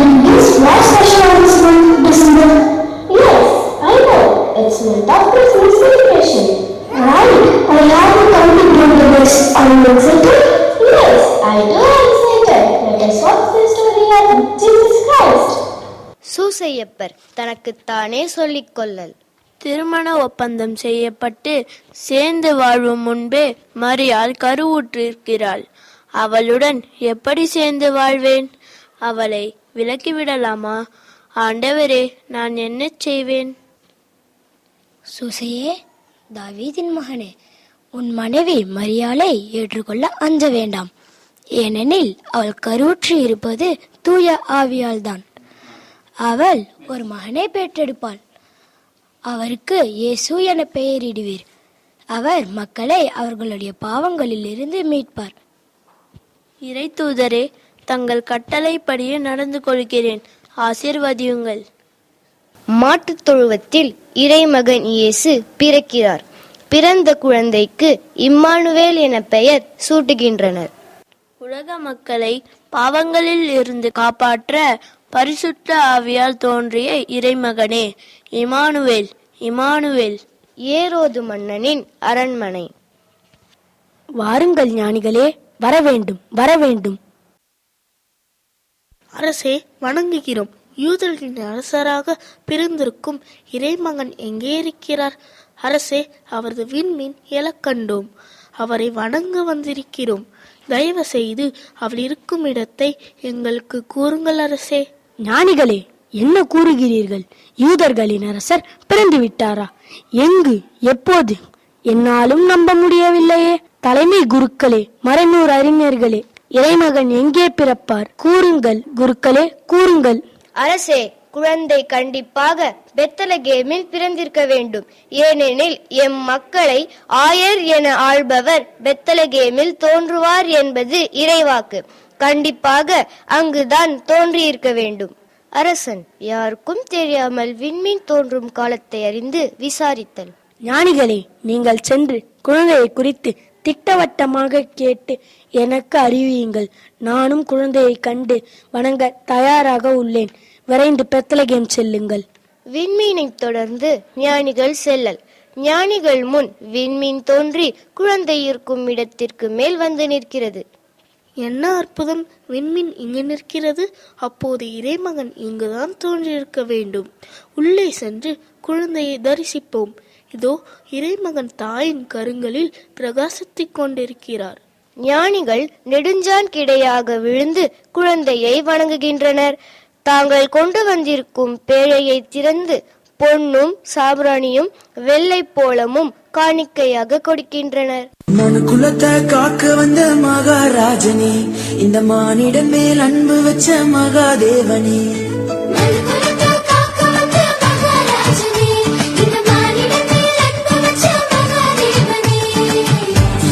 Indians, why special on this month, December? Yes, I know. It's month of Christmas celebration. Right. I have to come to bring the best. Are you excited? Yes, I do excited. Let us watch the story of Jesus Christ. சூசையப்பர் தனக்குத்தானே சொல்லிக்கொள்ளல். திருமண ஒப்பந்தம் செய்யப்பட்டு சேர்ந்து வாழும் முன்பே மரியாள் கருவுற்றிருக்கிறாள். அவளுடன் எப்படி சேர்ந்து வாழ்வேன்? அவளை விலக்கிவிடலாமா? ஆண்டவரே, நான் என்ன செய்வேன்? சூசையே, தாவீதின் மகனே, உன் மனைவி மரியாளை ஏற்றுக்கொள்ள அஞ்ச வேண்டாம். ஏனெனில் அவள் கருவுற்றி இருப்பது தூய ஆவியால் தான். அவள் ஒரு மகனை பெற்றெடுப்பாள். அவருக்கு இயேசு என பெயரிடுவீர். அவர் மக்களை அவர்களுடைய பாவங்களில் இருந்து மீட்பார். இறை தூதரே, தங்கள் கட்டளைப்படியே நடந்து கொள்கிறேன், ஆசீர்வதியுங்கள். மாட்டுத் தொழுவத்தில் இறைமகன் இயேசு பிறக்கிறார். பிறந்த குழந்தைக்கு இம்மானுவேல் என பெயர் சூட்டுகின்றனர். உலக மக்களை பாவங்களில் இருந்து காப்பாற்ற பரிசுத்த ஆவியால் தோன்றிய இறைமகனே, இம்மானுவேல், இம்மானுவேல். ஏரோது மன்னனின் அரண்மனை. வாருங்கள் ஞானிகளே, வரவேண்டும், வரவேண்டும். அரசே, வணங்குகிறோம். யூதர்களின் அரசராக பிறந்திருக்கும் இறைமகன் எங்கே இருக்கிறார்? அரசே, அவரது விண்மீன் எழக் கண்டோம். அவரை வணங்க வந்திருக்கிறோம். தயவு செய்து அவள் இருக்கும் இடத்தை எங்களுக்கு கூறுங்கள் அரசே. ஞானிகளே, என்ன கூறுகிறீர்கள்? யூதர்களின் அரசர் பிறந்து விட்டாரா? எங்கு, எப்போது? என்னாலும் நம்ப முடியவில்லையே. தலைமை குருக்களே, மறைநூறு அறிஞர்களே, இறைமகன் எங்கே பிறப்பார்? கூறுங்கள் குருக்களே, கூறுங்கள். அரசே, குழந்தை கண்டிப்பாக பெத்லகேமில் பிறந்திருக்க வேண்டும். ஏனெனில் எம் மக்களை ஆயர் என ஆள்பவர் பெத்லகேமில் தோன்றுவார் என்பது இறைவாக்கு. கண்டிப்பாக அங்குதான் தோன்றியிருக்க வேண்டும். அரசன் யாருக்கும் தெரியாமல் விண்மீன் தோன்றும் காலத்தை அறிந்து விசாரித்தல். ஞானிகளே, நீங்கள் சென்று குழந்தையை குறித்து திட்டவட்டமாக கேட்டு எனக்கு அறிவியுங்கள். நானும் குழந்தையை கண்டு வணங்க தயாராக உள்ளேன். விரைந்து பெத்லகேம் செல்லுங்கள். விண்மீனை தொடர்ந்து ஞானிகள் செல்லல். ஞானிகள் முன் விண்மீன் தோன்றி குழந்தை இருக்கும் இடத்திற்கு மேல் வந்து நிற்கிறது. என்ன அற்புதம்! விண்மீன் இங்கு நிற்கிறது. அப்போது இறைமகன் இங்குதான் தோன்றியிருக்க வேண்டும். உள்ளே சென்று குழந்தையை தரிசிப்போம். இதோ இறைமகன் தாயின் கருங்களில் பிரகாசித்துக் கொண்டிருக்கிறார். ஞானிகள் நெடுஞ்சான் கிடையாக விழுந்து குழந்தையை வணங்குகின்றனர். தாங்கள் கொண்டு வந்திருக்கும் பேழையை திறந்து பொன்னும் சாம்பிராணியும் வெள்ளை போலமும் காணிக்கையாக கொடுக்கின்றனர். மனு குலத்தை காக்க வந்த மகாராஜனே, இந்த மானிடன் மேல் அன்பு வச்ச மகாதேவனே,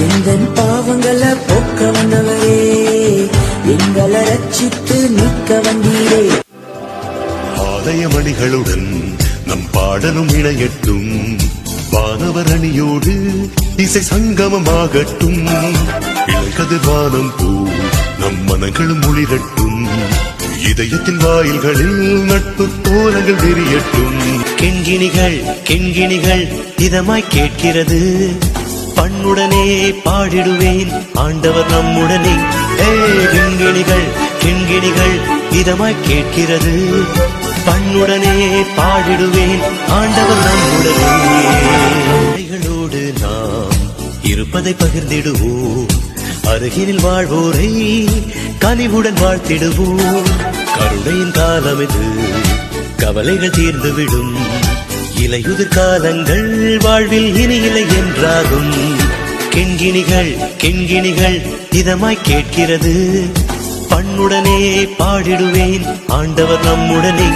எந்த பாவங்களை போக்க வந்தவரே, எங்களை ரட்சித்து நிற்க வந்தீரே. ஆலயமணிகளுடன் நம் பாடலும் இணையட்டும். வானவர் அணியோடு இசை சங்கமமாகட்டும். இளங்கதிர்வானம் பூ நம் மனங்களும் ஒளிரட்டும். இதயத்தின் வாயில்களில் நட்பு தோரங்கள் விரியட்டும். கெண்கிணிகள் கெண்கிணிகள் இதமாய் கேட்கிறது. பண்ணுடனே பாடிடுவேன், ஆண்டவர் நம்முடனே. கெண்கிணிகள் கெண்கிணிகள் இதமாய் கேட்கிறது. பண்ணுடனே பாடிடுவேன், ஆண்டவர் நம்முடனே. கைகளோடு நாம் இருப்பதை பகிர்ந்திடுவோம். அருகினில் வாழ்வோரை கனிவுடன் வாழ்த்திடுவோம். கருணையின் காலம் இது, கவலைகள் தீர்ந்துவிடும். இலையுதிர் காலங்கள் வாழ்வில் இனி இல்லை என்றாகும். கெண்கிணிகள் கெண்கிணிகள் இதமாய் கேட்கிறது. பண்ணுடனே பாடிடுவேன், ஆண்டவர் நம்முடனே.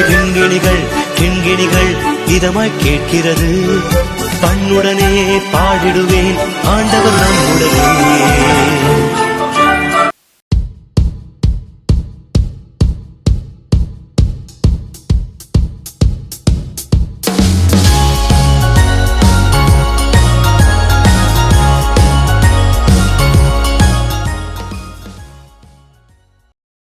கெண்கிணிகள் கெண்கிணிகள் இதமாய் கேட்கிறது. பண்ணுடனே பாடிடுவேன், ஆண்டவர் நம்முடனே.